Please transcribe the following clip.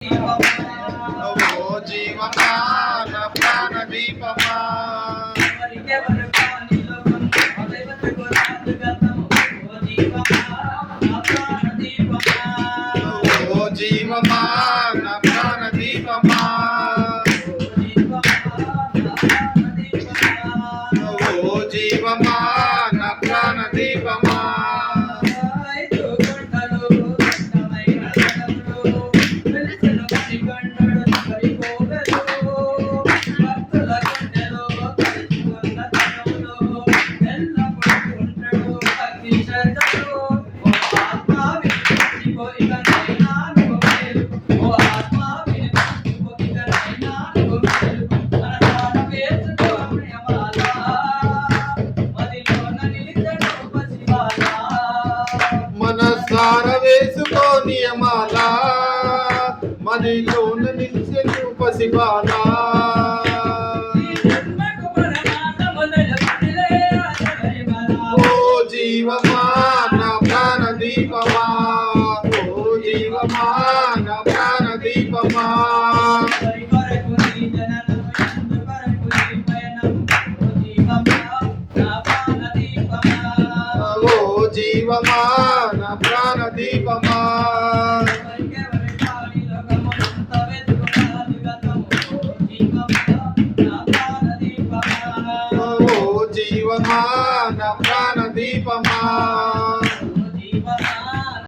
ఓ జీవమా నా ప్రాణ దీపమా ఓ జీవమా నా ప్రాణ దీపమా ఓ జీవమా నా ప్రాణ దీపమా మనసార వేసుకో నియమాల మదిలోన నిలిచెను పసిబాల ఓ జీవమా నా ప్రాణ దీపమా ఓ జీవమా నా ప్రాణ దీపమా ఓ జీవమా నా ప్రాణ దీపమా